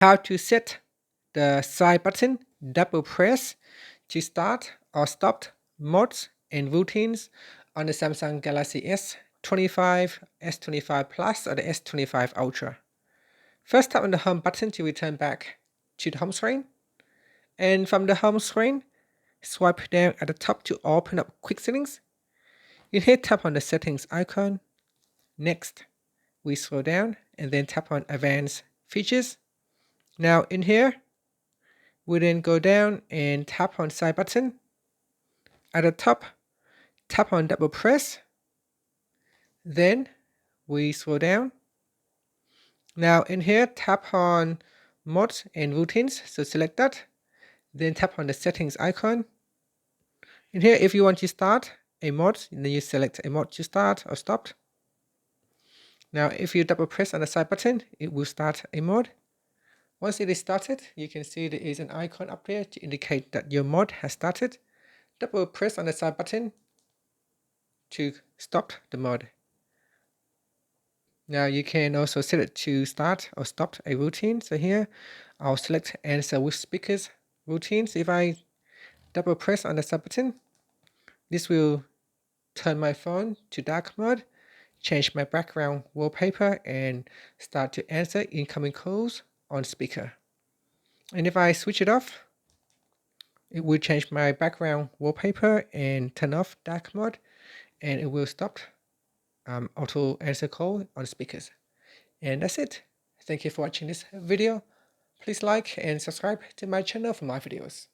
How to set the side button, double press to start or stop modes and routines on the Samsung Galaxy S25, S25 Plus or the S25 Ultra. First, tap on the home button to return back to the home screen. And from the home screen, swipe down at the top to open up quick settings. In here, tap on the settings icon. Next, we scroll down and then tap on advanced features. Now in here, we then go down and tap on side button. At the top, tap on double press. Then we scroll down. Now in here, tap on modes and routines. So select that. Then tap on the settings icon. In here, if you want to start a mod, then you select a mod to start or stop. Now if you double press on the side button, it will start a mod. Once it is started, you can see there is an icon up there to indicate that your mod has started. Double press on the side button to stop the mod. Now you can also set it to start or stop a routine. So here, I'll select answer with speakers routines. If I double press on the side button, this will turn my phone to dark mode, change my background wallpaper, and start to answer incoming calls on speaker. And if I switch it off, it will change my background wallpaper and turn off dark mode, and it will stop auto answer call on speakers. And that's it. Thank you for watching this video. Please like and subscribe to my channel for more videos.